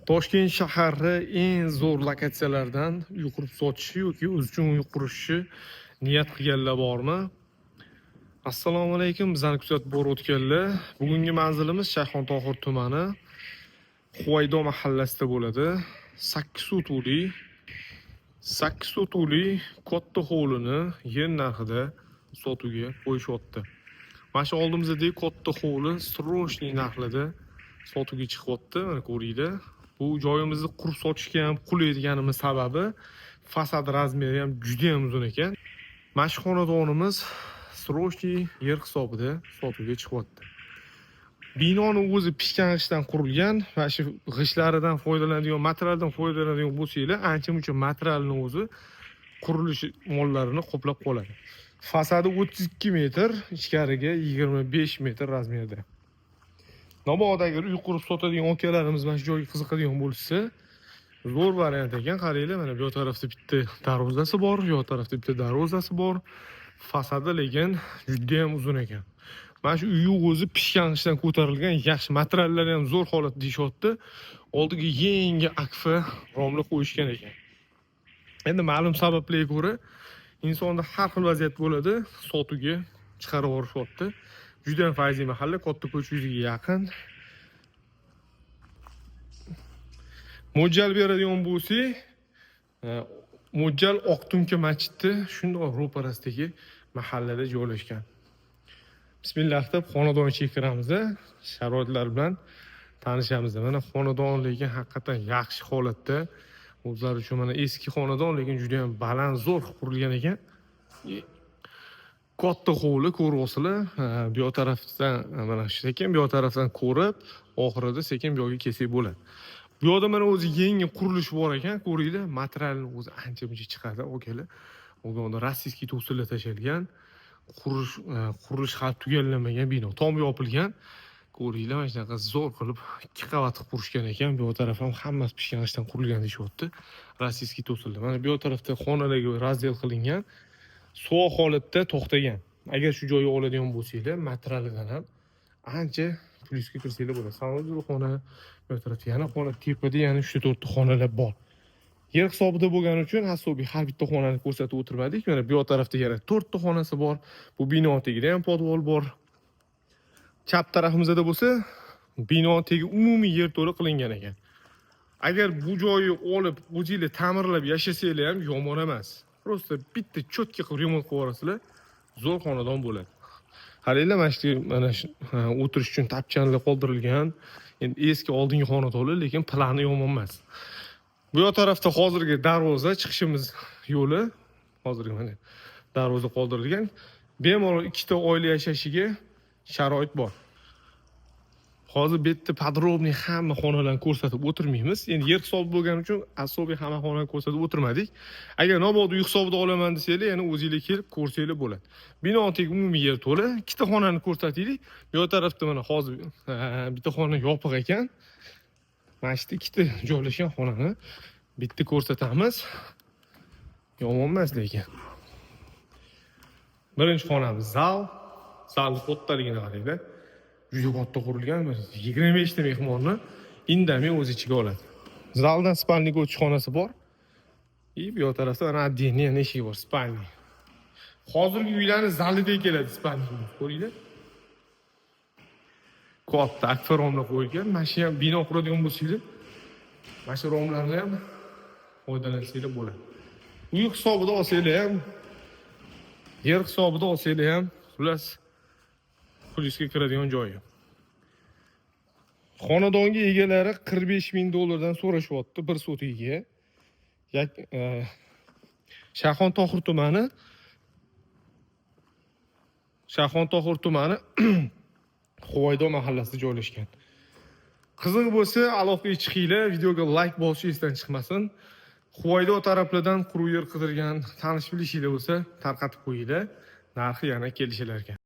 Toshkent shahri eng zo'r lokatsiyalardan uy qurib sotishi yoki o'zi uchun uy qurishni niyat qilganlar bormi? Assalomu alaykum, bizani kuzatib borayotganlar. Bugungi manzilimiz Shayxontohur tumani Huvaydo mahallasida bo'ladi. 8 utuli katta hovlini yer narxida sotuvga qo'yishyapti. Mana shu oldimizdagi katta hovli stroshniy narxida sotuvga chiqyapti. Mana ko'ringlar. Bu joyimizni qurib sotishga ham qulaydiganimiz sababi fasad razmeri ham juda ham uzun ekan. Mana shu xonadonimiz srochniy yer hisobida sotuvga chiqyapti. Binoning o'zi pishgan g'ishtdan qurilgan va shu g'ishtlaridan foydalanadigan, materialdan foydalanadigan bo'lsanglar, ancha-muncha materialning o'zi qurilish mollarini qoplab qoladi. Fasadi 32 metr, ichkariga 25 metr razmerda. Nobod agar uy qurib sotadigan akalarimiz mana shu joyga qiziqadigan bo'lsa, zo'r variant ekan. Qaranglar, mana bu tarafda bitta darvozasi bor, bu tarafda bitta darvozasi bor. Fasadi lekin juda ham uzun ekan. Mana shu uy o'zi pishgan g'ishtdan ko'tarilgan, yaxshi materiallari ham zo'r holatda deyapti. Oldiga yangi akfa romli qo'yishgan ekan. Endi ma'lum sabablarga ko'ra insonda har xil vaziyat bo'ladi, sotuvga chiqarib yuborishyapti. Juda ham fayzli mahalla, katta ko'cha yuziga yaqin. Mo'ljal beradigan bo'lsak, Mo'ljal Oqtumka masjidi shundoq ro'parasidagi mahallada joylashgan. Bismillah deb xonadonga kiramiz, sharoitlar bilan tanishamiz. Mana xonadon lekin haqiqatan yaxshi holatda. O'zlari uchun mana eski xonadon lekin juda ham baland, zo'r qurilgan ekan. Katta hovli ko'ryapsizlar. Bu yoq tarafdan mana shu ekan, bu yoq tarafdan ko'rib, oxirida sekin bu yoqqa kelsak bo'ladi. Bu yoqda mana o'zi yangi qurilish bor ekan, ko'ringlar, materialning o'zi ancha-muncha chiqadi, okalar. Bu yoqda rossiyskiy to'siqlar tashalgan. Qurilish hali tugallanmagan bino, tom yopilgan. Ko'ringlar, mana shunaqa zo'r qilib 2 qavat qurishgan ekan. Bu yoq taraf ham hammasi pishgan g'ishtdan qurilgan deyapti. Rossiyskiy to'siqlar. Mana bu yoq tarafda xonalarga razdel qilingan. Sovuq holatda to'xtagan. Agar shu joyga oladigan bo'lsanglar, materialidan ham ancha plyusga kirsanglar bo'ladi. Sanozur xona, bu tarafda yana xona, tepada yana 3-4 ta xonalar bor. Yer hisobida bo'lgani uchun asobiy har bitta xonani ko'rsatib o'tirmadik. Mana bu yoq tarafda yana 4 ta xonasi bor. Bu bino tagida ham podvol bor. Chap tarafimizda bo'lsa, bino tagi umumiy yerto'la qilingan ekan. Agar bu joyni olib, o'zingizlar ta'mirlab yashasanglar ham yomon emas. Prosta bitta cho'tka qilib remont qilib yuborasizlar, zo'r xonadon bo'ladi. Qaranglar, mana shu o'tirish uchun tapchanlar qoldirilgan. Endi eski oldingi xonadonlar, lekin plani yomon emas. Bu yoq tarafda hozirgi darvoza, chiqishimiz yo'li. Hozirgi mana darvoza qoldirilgan. Bemalol ikkita oila yashashiga sharoit bor. Hozir bu yerda podrobniy hamma xonalarni ko'rsatib o'tirmaymiz. Endi yer hisobi bo'lgani uchun asobiy hamma xonani ko'rsatib o'tirmadik. Agar nobod uy hisobida olaman desanglar, yana o'zingizlar kelib ko'rsanglar bo'ladi. Bino tagi umumiy yer to'la. Ikkita xonani ko'rsataylik. Bu yoq tarafda mana hozir bitta xona yopiq ekan. Mana shu ikkita joylashgan xonani bitta ko'rsatamiz. Yomon emas lekin. Birinchi xonamiz zal. Zal kattaligini qaranglar. Juda katta qurilgan, 25 ta mehmonni indamay o'z ichiga oladi. Zaldan spalniy o'tish xonasi bor. Bu yoq tarafda mana отдельный yana eshik bor, spalniy. Hozirgi uylarning zalida keladi spalniy. Ko'ringlar. Katta akfa romlar qo'yilgan. Mana shu ham bino quradigan bo'lsanglar, mana shu romlarni ham foydalansanglar bo'ladi. Uy hisobida olsanglar ham, yer hisobida olsanglar ham, xullas plyusga kiradigan joyi. Xonadonga egalari 45 ming dollardan so'rashyapti bir sotiga. Shayxontohur tumani Huvaydo mahallasida joylashgan. Qiziq bo'lsa, aloqaga chiqinglar, videoga like bosish esdan chiqmasin. Huvaydo taraflardan quruq yer qidirgan, tanish bilishinglar bo'lsa, tarqatib qo'yinglar. Narxi yana kelishilar ekan.